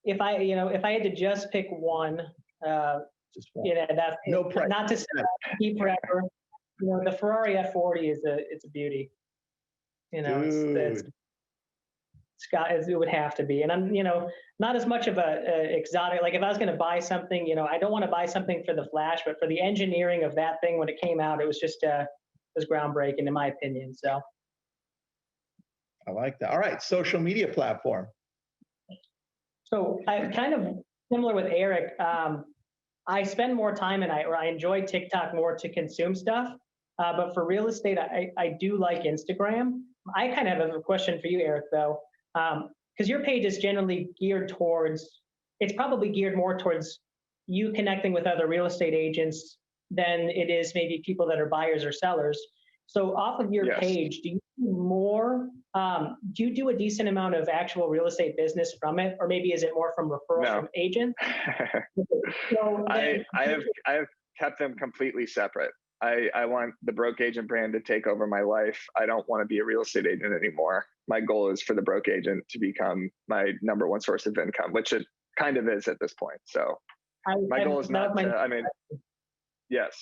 If I had to just pick one, that's no price. Not to keep forever. The Ferrari F40 it's a beauty. It would have to be. And I'm, not as much of a exotic. Like if I was going to buy something, I don't want to buy something for the flash, but for the engineering of that thing when it came out, it was just it was groundbreaking in my opinion. So. I like that. All right, social media platform. So I kind of similar with Eric. I spend more time and I enjoy TikTok more to consume stuff. But for real estate, I do like Instagram. I kind of have a question for you, Eric, though, because your page is generally geared towards. It's probably geared more towards you connecting with other real estate agents than it is maybe people that are buyers or sellers. So off of your page, do you do more? Do you do a decent amount of actual real estate business from it, or maybe is it more from referrals from agents? I have kept them completely separate. I want the broke agent brand to take over my life. I don't want to be a real estate agent anymore. My goal is for the broke agent to become my number one source of income, which it kind of is at this point. So my goal is not to, I mean, yes,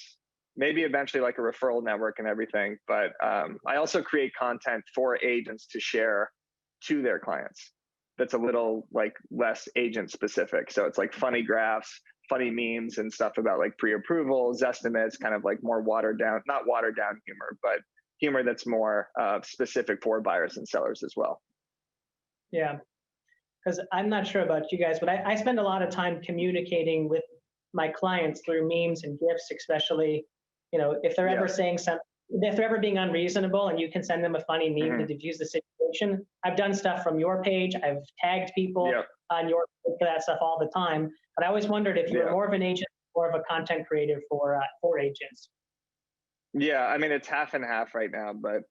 maybe eventually like a referral network and everything, but I also create content for agents to share to their clients. That's a little like less agent specific. So it's like funny graphs, funny memes and stuff about like pre-approvals, estimates, kind of like more watered down, not watered down humor, but humor that's more specific for buyers and sellers as well. Yeah, because I'm not sure about you guys, but I spend a lot of time communicating with my clients through memes and GIFs, especially, you know, if they're ever saying something, if they're ever being unreasonable and you can send them a funny meme to diffuse the situation. I've done stuff from your page. I've tagged people on your page for that stuff all the time. But I always wondered if you were more of an agent or of a content creator for agents. Yeah, I mean, it's half and half right now, but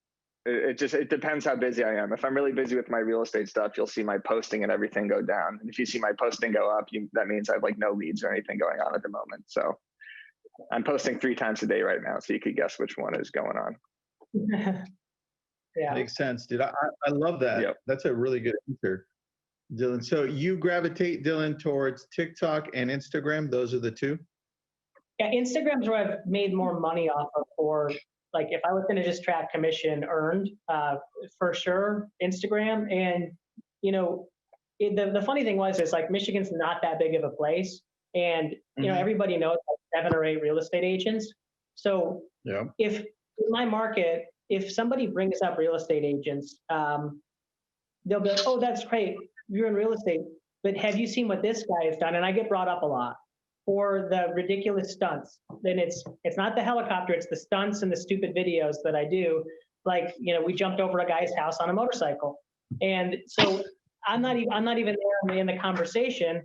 it depends how busy I am. If I'm really busy with my real estate stuff, you'll see my posting and everything go down. And if you see my posting go up, that means I have like no leads or anything going on at the moment. So I'm posting 3 times a day right now, so you could guess which one is going on. Yeah, makes sense, dude. I love that. Yep. That's a really good answer, Dylan. So you gravitate, Dylan, towards TikTok and Instagram. Those are the two. Yeah, Instagram's where I've made more money off of, or like if I was going to just track commission earned, for sure, Instagram. And, you know, the funny thing is like Michigan's not that big of a place. And, you know, everybody knows like 7 or 8 real estate agents. So if in my market, if somebody brings up real estate agents, they'll be like, oh, that's great, you're in real estate, but have you seen what this guy has done? And I get brought up a lot for the ridiculous stunts. Then it's not the helicopter, it's the stunts and the stupid videos that I do. Like, you know, we jumped over a guy's house on a motorcycle. And so I'm not even there in the conversation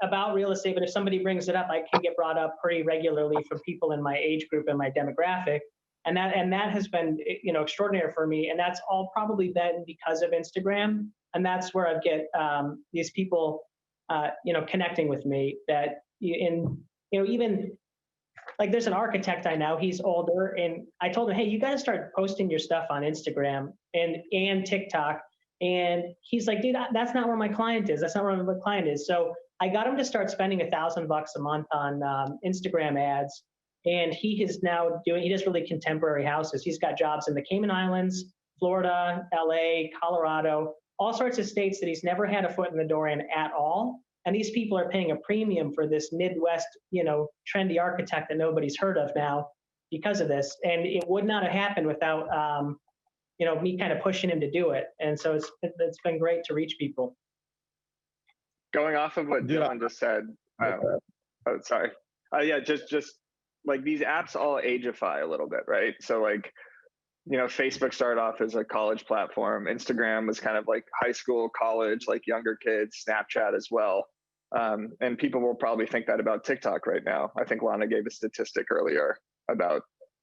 about real estate, but if somebody brings it up, I can get brought up pretty regularly from people in my age group and my demographic. And that has been, you know, extraordinary for me. And that's all probably been because of Instagram. And that's where I get these people, you know, connecting with me that even like there's an architect I know, he's older, and I told him, hey, you got to start posting your stuff on Instagram and TikTok. And he's like, dude, that's not where my client is. That's not where my client is. So I got him to start spending $1,000 a month on Instagram ads. And he does really contemporary houses. He's got jobs in the Cayman Islands, Florida, LA, Colorado, all sorts of states that he's never had a foot in the door in at all. And these people are paying a premium for this Midwest, you know, trendy architect that nobody's heard of now because of this. And it would not have happened without, you know, me kind of pushing him to do it. And so it's been great to reach people. Going off of what Dylan just said, sorry. Yeah, just like these apps all ageify a little bit, right? So like, you know, Facebook started off as a college platform. Instagram was kind of like high school, college, like younger kids, Snapchat as well. And people will probably think that about TikTok right now. I think Lana gave a statistic earlier about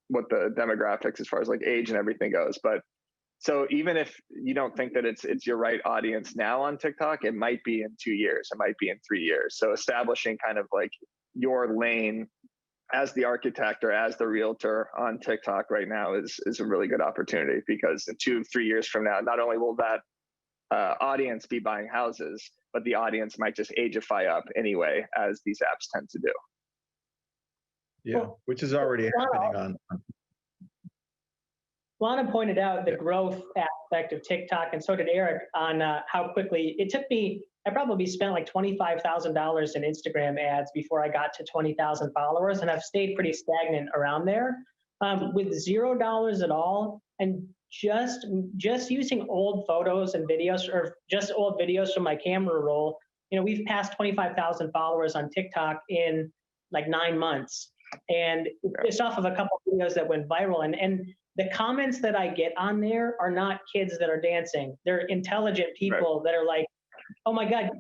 what the demographics as far as like age and everything goes. But so even if you don't think that it's your right audience now on TikTok, it might be in 2 years, it might be in 3 years. So establishing kind of like your lane as the architect or as the realtor on TikTok right now is a really good opportunity, because in 2-3 years from now, not only will that audience be buying houses, but the audience might just ageify up anyway, as these apps tend to do. Yeah, which is already happening on. Lana pointed out the growth aspect of TikTok, and so did Eric, on how quickly it took me. I probably spent like $25,000 in Instagram ads before I got to 20,000 followers, and I've stayed pretty stagnant around there with $0 at all, and just using old photos and videos, or just old videos from my camera roll. You know, we've passed 25,000 followers on TikTok in like 9 months, and it's off of a couple of videos that went viral. And the comments that I get on there are not kids that are dancing. They're intelligent people that are like, oh my God,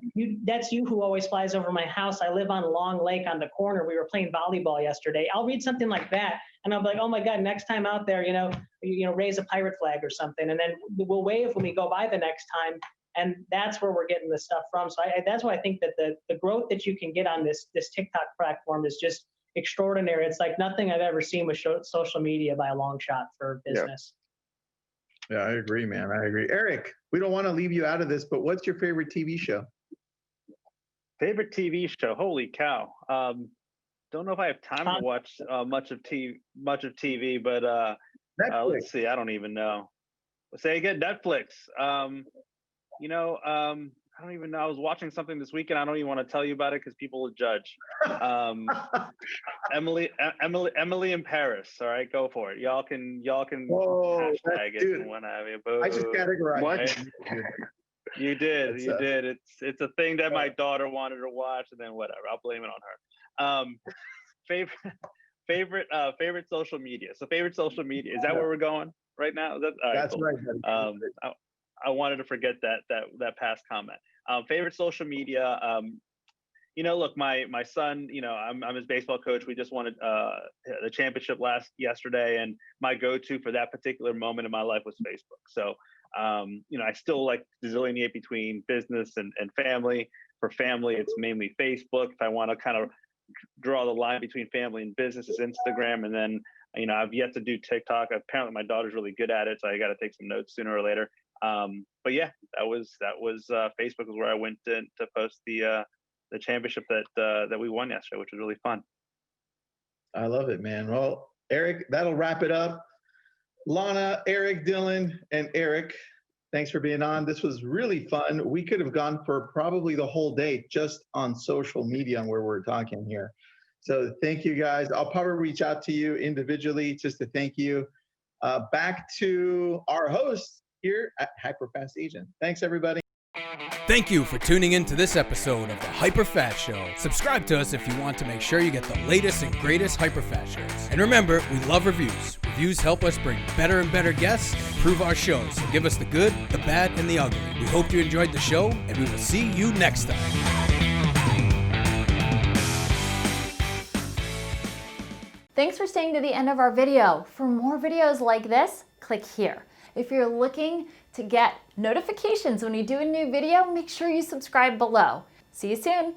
that's you who always flies over my house. I live on Long Lake on the corner. We were playing volleyball yesterday. I'll read something like that, and I'll be like, oh my God, next time out there, you know, raise a pirate flag or something. And then we'll wave when we go by the next time. And that's where we're getting this stuff from. So that's why I think that the growth that you can get on this TikTok platform is just, extraordinary. It's like nothing I've ever seen with social media by a long shot for business. Yeah, I agree, man. I agree. Eric, we don't want to leave you out of this, but what's your favorite TV show? Favorite TV show? Holy cow! Don't know if I have time to watch much of TV, but let's see. I don't even know. Say again, Netflix. I don't even know. I was watching something this weekend. I don't even want to tell you about it because people will judge. Emily in Paris. All right, go for it. Y'all can hashtag it and what have you. I just categorized. What? You did. It's a thing that my daughter wanted to watch, and then whatever. I'll blame it on her. Favorite social media. So favorite social media. Is that where we're going right now? That's cool. Right. I wanted to forget that past comment. Favorite social media. Look, my son. I'm his baseball coach. We just won the championship yesterday, and my go-to for that particular moment in my life was Facebook. So, I still like to delineate between business and family. For family, it's mainly Facebook. If I want to kind of draw the line between family and business, is Instagram, and then I've yet to do TikTok. Apparently, my daughter's really good at it, so I got to take some notes sooner or later. But yeah, that was Facebook was where I went to post the championship that we won yesterday, which was really fun. I love it, man. Well, Eric, that'll wrap it up. Lana, Eric, Dylan, and Eric, thanks for being on. This was really fun. We could have gone for probably the whole day just on social media and where we're talking here. So thank you, guys. I'll probably reach out to you individually just to thank you. Back to our host here at HyperFast Agent. Thanks, everybody. Thank you for tuning in to this episode of the HyperFast Show. Subscribe to us if you want to make sure you get the latest and greatest HyperFast shows. And remember, we love reviews. Reviews help us bring better and better guests and improve our shows. So give us the good, the bad, and the ugly. We hope you enjoyed the show, and we will see you next time. Thanks for staying to the end of our video. For more videos like this, click here. If you're looking to get notifications when we do a new video, make sure you subscribe below. See you soon.